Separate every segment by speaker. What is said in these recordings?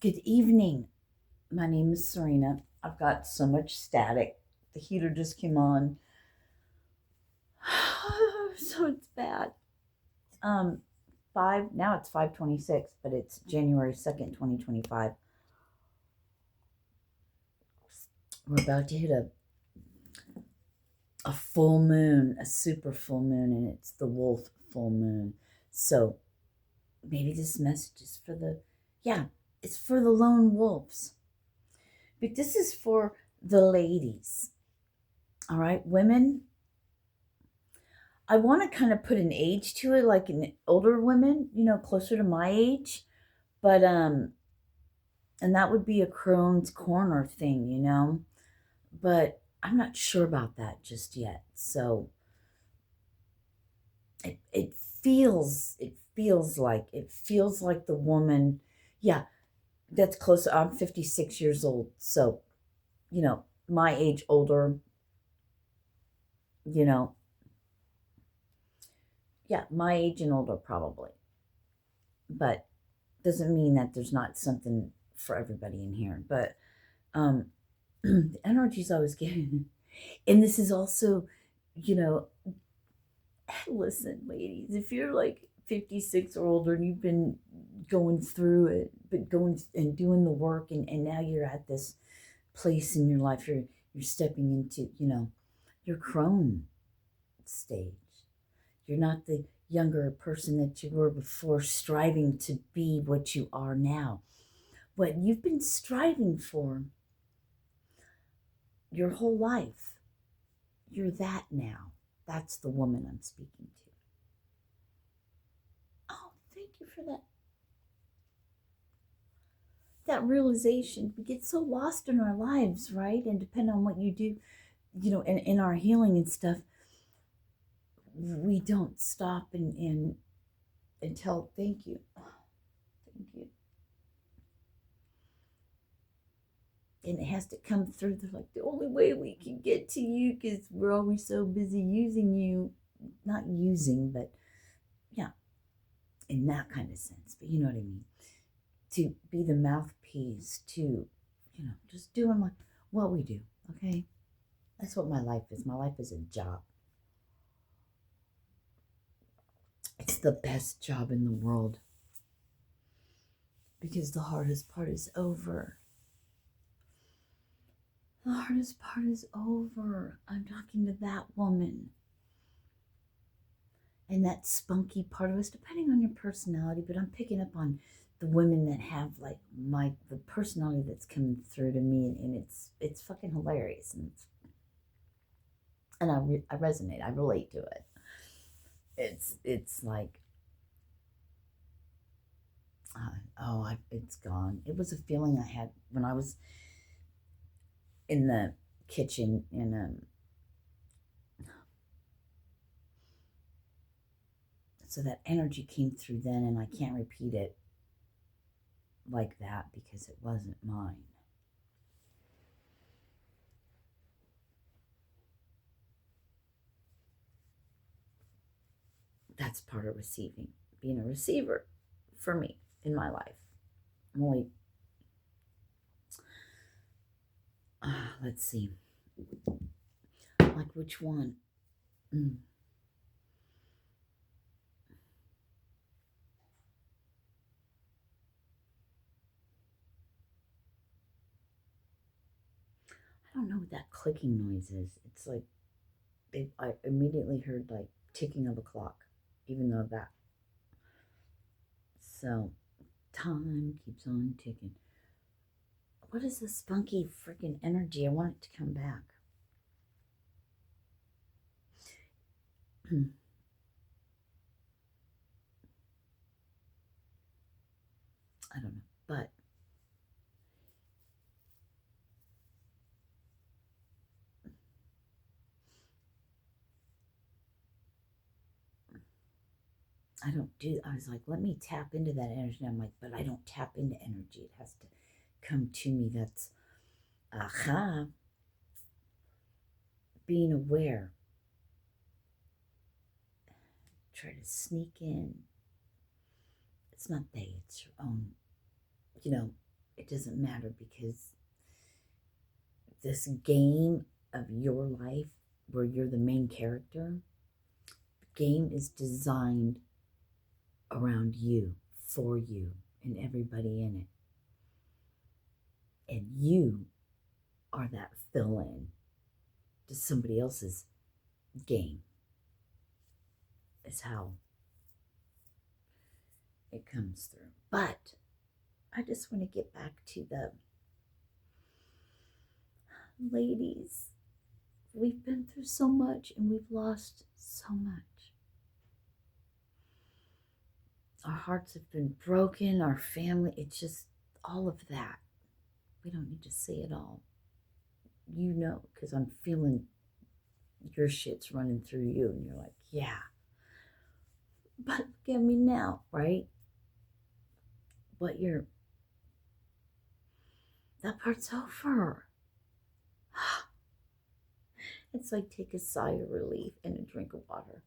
Speaker 1: Good evening. My name is Serena. I've got so much static. The heater just came on. So it's bad. Um, now it's 5:26, but it's January 2nd, 2025. We're about to hit a full moon, a super full moon, and it's the wolf full moon. So maybe this message is for it's for the lone wolves. But this is for the ladies. All right, women, I want to kind of put an age to it, like an older women, closer to my age. But and that would be a Crone's Corner thing. But I'm not sure about that just yet. So it feels like the woman, yeah, that's close. I'm 56 years old. So, my age older, you know, yeah, my age and older probably. But doesn't mean that there's not something for everybody in here. But the energy's always getting, and this is also, you know, listen, ladies, if you're like 56 or older and you've been going through it, but going and doing the work, and now you're at this place in your life, you're stepping into, your crone stage. You're not the younger person that you were before, striving to be what you are now. What you've been striving for your whole life, you're that now. That's the woman I'm speaking to. Oh, thank you for that realization. We get so lost in our lives, right? And depending on what you do, in our healing and stuff, we don't stop and tell thank you. Thank you. And it has to come through. They're like, the only way we can get to you, because we're always so busy using you. Not using, but yeah, in that kind of sense. But you know what I mean? To be the mouthpiece, to, just doing what we do, okay? That's what my life is. My life is a job. It's the best job in the world, because the hardest part is over. The hardest part is over. I'm talking to that woman. And that spunky part of us, depending on your personality, but I'm picking up on the women that have like the personality that's coming through to me, and it's fucking hilarious, and I resonate, I relate to it. It's like, it's gone. It was a feeling I had when I was in the kitchen, so that energy came through then, and I can't repeat it like that because it wasn't mine. That's part of receiving, being a receiver for me in my life. I'm only, let's see, like which one? I don't know what that clicking noise is. It's like, I immediately heard like ticking of a clock, even though that. So, time keeps on ticking. What is this spunky freaking energy? I want it to come back. I don't know, but I was like, let me tap into that energy. And I'm like, but I don't tap into energy. It has to come to me. That's, being aware. Try to sneak in. It's not they, it's your own, it doesn't matter, because this game of your life where you're the main character, the game is designed around you, for you, and everybody in it. And you are that fill-in to somebody else's game, is how it comes through. But I just want to get back to the ladies. We've been through so much and we've lost so much. Our hearts have been broken, our family, it's just all of that. We don't need to say it all. You know, because I'm feeling your shit's running through you, and you're like, yeah. But look at me now, right? But that part's over. It's like take a sigh of relief and a drink of water.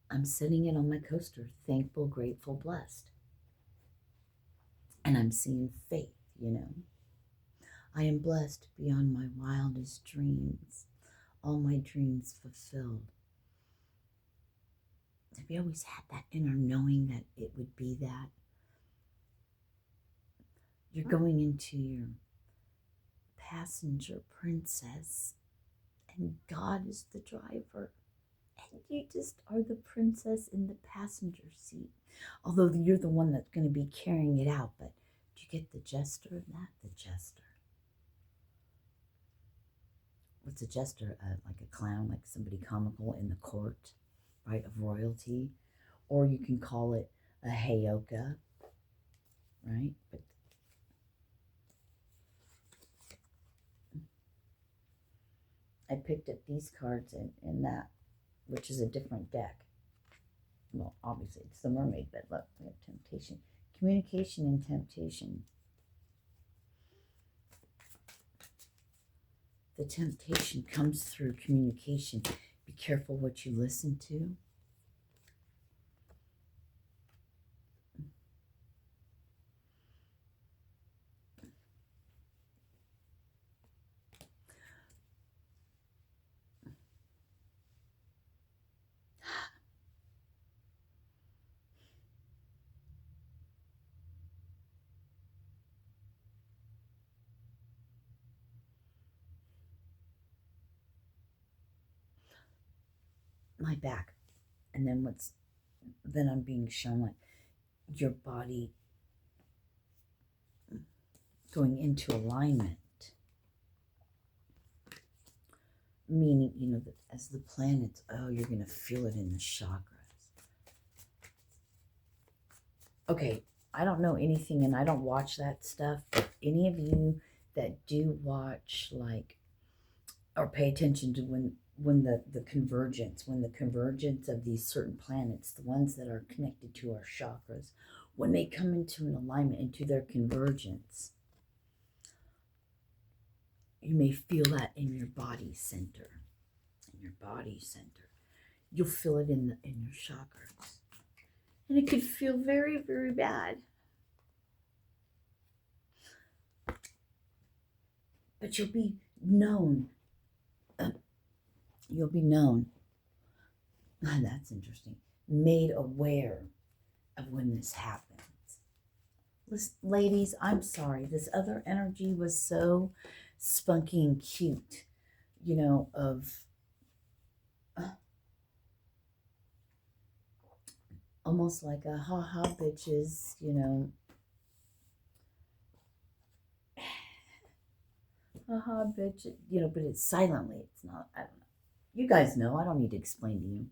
Speaker 1: I'm sitting it on my coaster, thankful, grateful, blessed. And I'm seeing faith, you know. I am blessed beyond my wildest dreams, all my dreams fulfilled. Have you always had that inner knowing that it would be that? You're going into your passenger princess, and God is the driver. And you just are the princess in the passenger seat. Although you're the one that's going to be carrying it out. But do you get the jester of that? The jester. What's a jester? Like a clown, like somebody comical in the court, right, of royalty. Or you can call it a heyoka, right? But I picked up these cards in that, which is a different deck. Well, obviously it's the mermaid, but look, we have temptation. Communication and temptation. The temptation comes through communication. Be careful what you listen to. My back. And then I'm being shown like your body going into alignment. Meaning, you know, that as the planets, you're going to feel it in the chakras. Okay, I don't know anything and I don't watch that stuff, but any of you that do watch, like, or pay attention to when the convergence of these certain planets, the ones that are connected to our chakras, when they come into an alignment, into their convergence, you may feel that in your body center. In your body center. You'll feel it in your chakras. And it could feel very, very bad. But you'll be known. You'll be known. That's interesting. Made aware of when this happens. Listen, ladies, I'm sorry. This other energy was so spunky and cute, you know, of almost like a ha-ha bitches, you know. Haha, bitch, you know, but it's silently. It's not, I don't know. You guys know, I don't need to explain to you.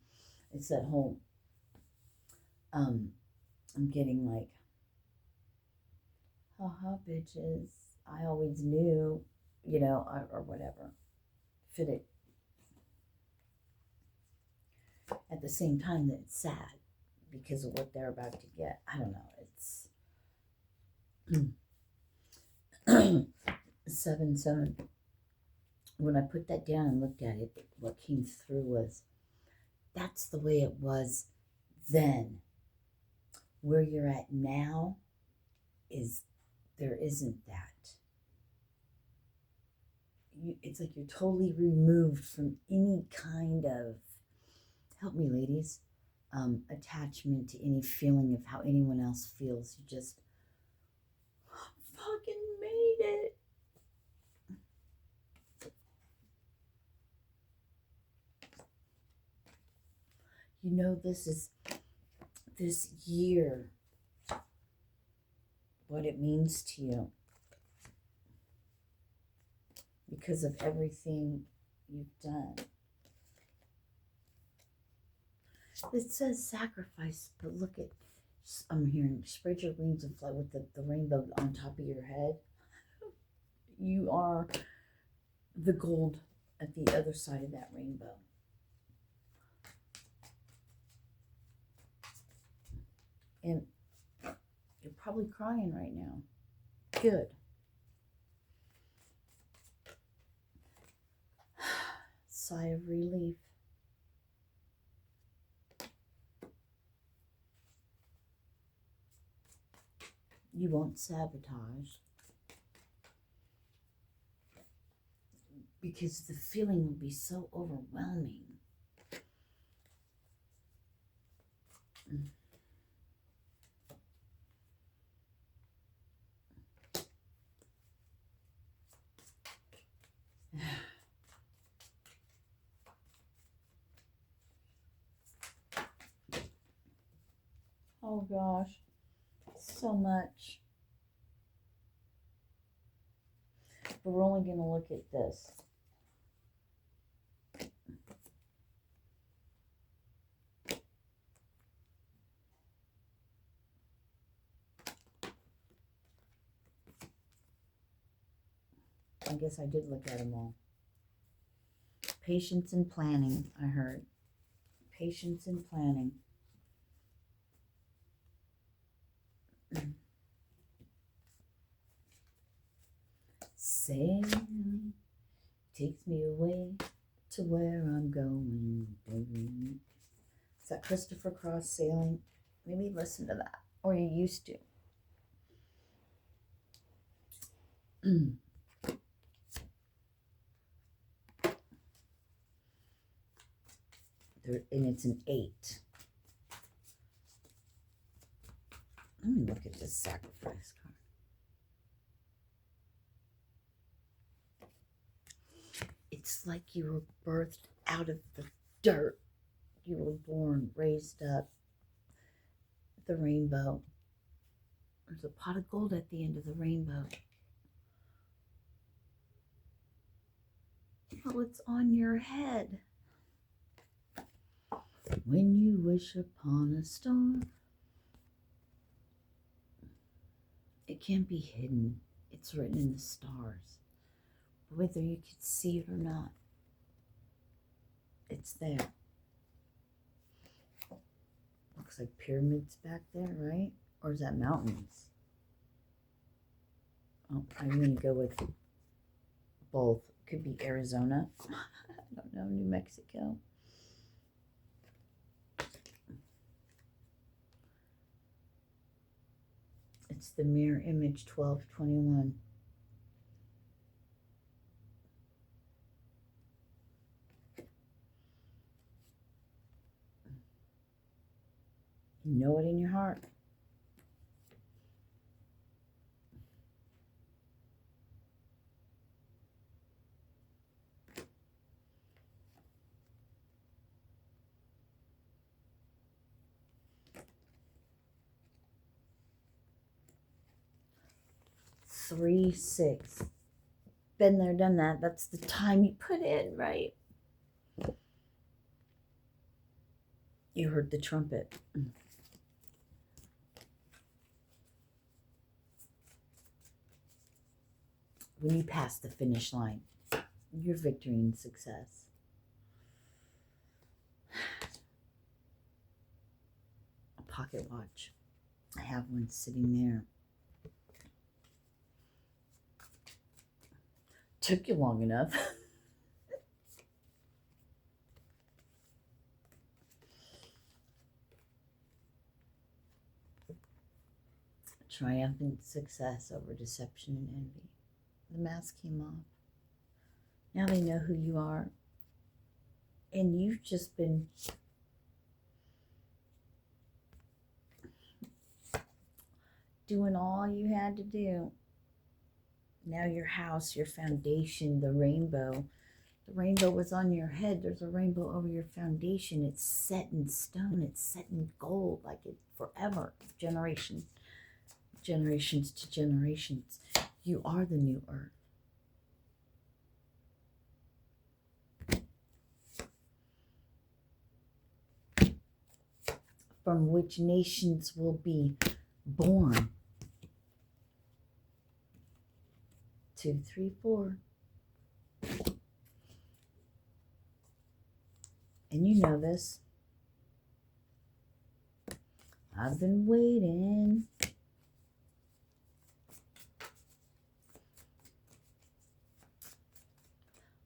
Speaker 1: It's that whole, I'm getting like, haha, bitches, I always knew, you know, or whatever. Fit it. At the same time that it's sad because of what they're about to get. I don't know, it's 7-7. When I put that down and looked at it, what came through was, that's the way it was then. Where you're at now there isn't that. It's like you're totally removed from any kind of, help me ladies, attachment to any feeling of how anyone else feels. You just fucking made it. You know, this year, what it means to you because of everything you've done. It says sacrifice, but look at, I'm hearing, spread your wings and fly with the rainbow on top of your head. You are the gold at the other side of that rainbow. And you're probably crying right now. Good. Sigh of relief. You won't sabotage. Because the feeling will be so overwhelming. Oh gosh, so much. But we're only going to look at this. I guess I did look at them all. Patience and planning, I heard. Patience and planning. Sailing takes me away to where I'm going. Is that Christopher Cross Sailing? Maybe listen to that, or you used to. And it's an 8. Let me look at this sacrifice card. It's like you were birthed out of the dirt. You were born, raised up, the rainbow. There's a pot of gold at the end of the rainbow. Well, it's on your head. When you wish upon a star, it can't be hidden. It's written in the stars. Whether you can see it or not, it's there. Looks like pyramids back there, right? Or is that mountains? Oh, I'm going to go with both. Could be Arizona. I don't know. New Mexico. It's the mirror image 1221. You know it in your heart. Three, 6. Been there, done that. That's the time you put in, right? You heard the trumpet. When you pass the finish line, your victory and success. A pocket watch. I have one sitting there. Took you long enough. Triumphant success over deception and envy. The mask came off. Now they know who you are. And you've just been doing all you had to do. Now your house, your foundation, the rainbow was on your head. There's a rainbow over your foundation. It's set in stone. It's set in gold, like it forever, generations to generations. You are the new earth. From which nations will be born. 2, 3, 4. And you know this. I've been waiting.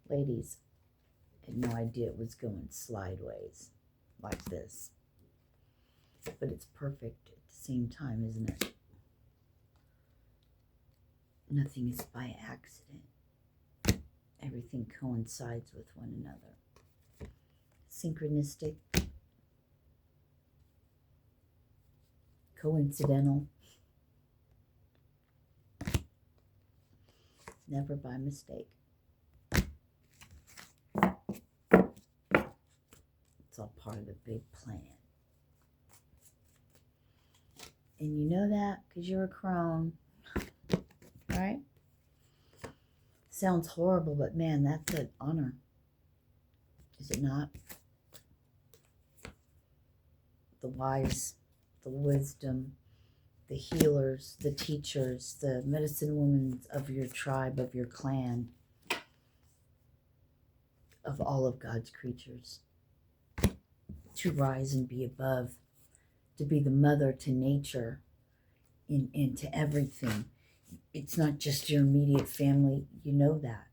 Speaker 1: Ladies, I had no idea it was going sideways like this. But it's perfect at the same time, isn't it? Nothing is by accident. Everything coincides with one another. Synchronistic. Coincidental. Never by mistake. It's all part of the big plan. And you know that because you're a crone. Right? Sounds horrible, but man, that's an honor. Is it not? The wise, the wisdom, the healers, the teachers, the medicine women of your tribe, of your clan, of all of God's creatures. To rise and be above, to be the mother to nature and to everything. It's not just your immediate family. You know that.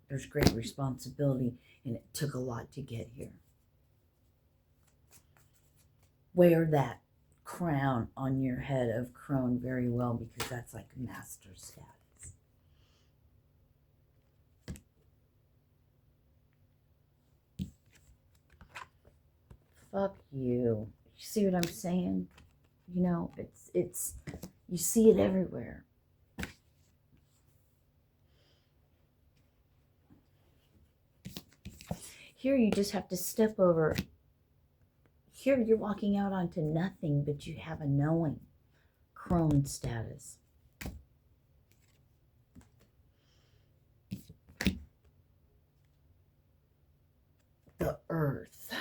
Speaker 1: There's great responsibility, and it took a lot to get here. Wear that crown on your head of crone very well, because that's like master status. Fuck you. You see what I'm saying? You know, it's you see it everywhere. Here you just have to step over. Here you're walking out onto nothing, but you have a knowing. Crone status. The earth.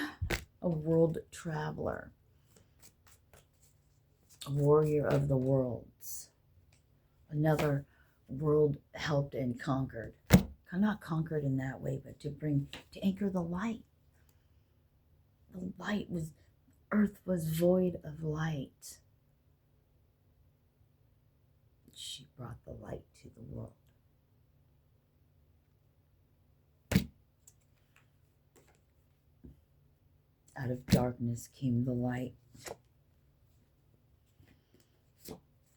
Speaker 1: A world traveler. A warrior of the worlds. Another world helped and conquered. Not conquered in that way, but to anchor the light. The light was, earth was void of light. She brought the light to the world. Out of darkness came the light.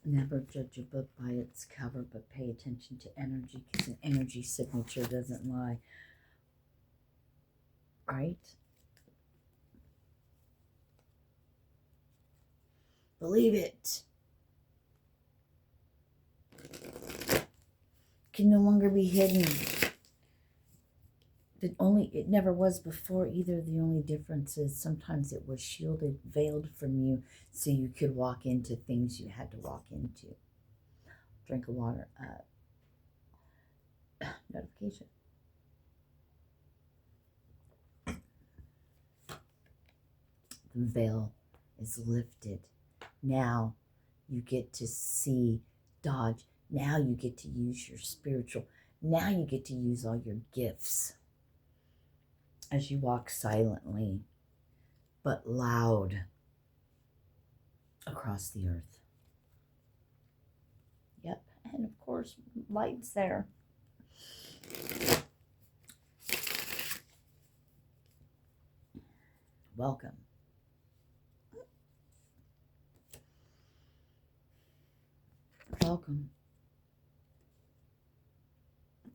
Speaker 1: Never judge a book by its cover, but pay attention to energy, because an energy signature doesn't lie. Right? Believe it. Can no longer be hidden. It never was before either. The only difference is sometimes it was shielded, veiled from you, so you could walk into things you had to walk into. Drink of water. Notification. The veil is lifted. Now you get to see, dodge. Now you get to use your spiritual. Now you get to use all your gifts. As you walk silently, but loud across the earth. Yep, and of course, light's there. Welcome. welcome.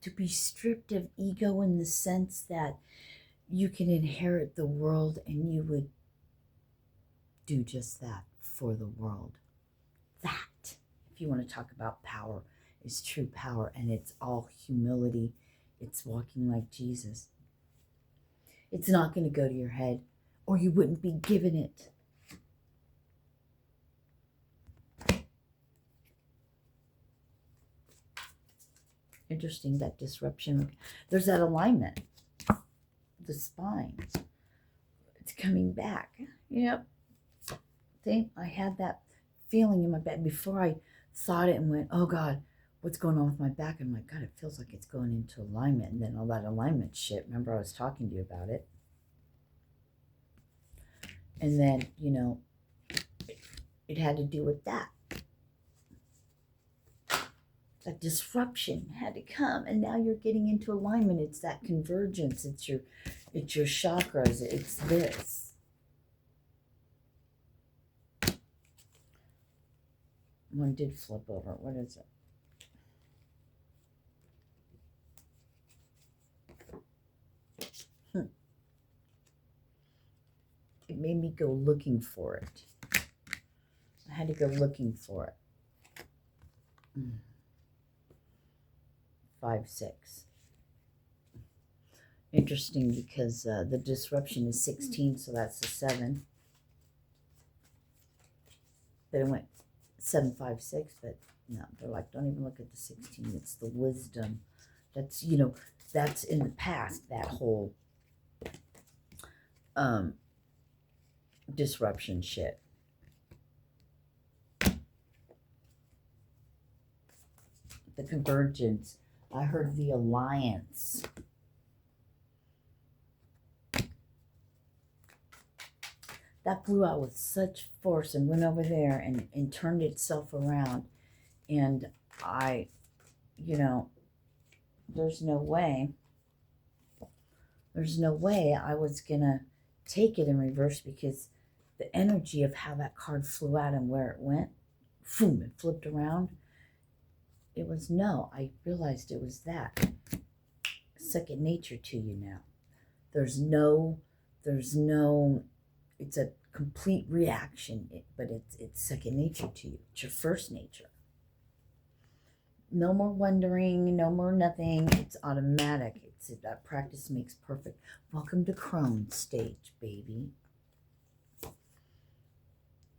Speaker 1: To be stripped of ego in the sense that you can inherit the world and you would do just that for the world. That, if you want to talk about power, is true power, and it's all humility. It's walking like Jesus. It's not going to go to your head, or you wouldn't be given it. Interesting, that disruption. There's that alignment. The spine. It's coming back. Yep. I had that feeling in my back before I thought it and went, oh God, what's going on with my back? I'm like, God, it feels like it's going into alignment. And then all that alignment shit, remember I was talking to you about it. And then, you know, it had to do with that. That disruption had to come, and now you're getting into alignment. It's that convergence. It's your chakras. It's this. One did flip over. What is it? It made me go looking for it. I had to go looking for it. 5, 6. Interesting, because the disruption is 16, so that's the 7. But it went 7, 5, 6, but no, they're like, don't even look at the 16. It's the wisdom. That's, you know, that's in the past, that whole disruption shit. The convergence. I heard the alliance. That flew out with such force and went over there and turned itself around. And I, you know, there's no way I was going to take it in reverse, because the energy of how that card flew out and where it went, boom, it flipped around. It was no, I realized it was that. Second nature to you now. There's no, it's a complete reaction, but it's second nature to you. It's your first nature. No more wondering, no more nothing. It's automatic. That practice makes perfect. Welcome to crone stage, baby.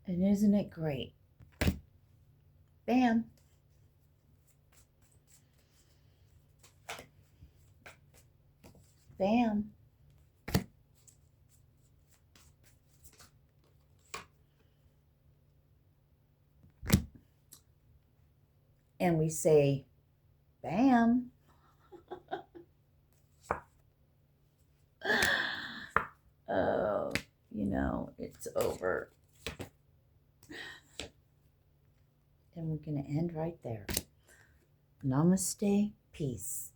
Speaker 1: And isn't it great? Bam. Bam. And we say, bam. Oh, you know, it's over. And we're going to end right there. Namaste. Peace.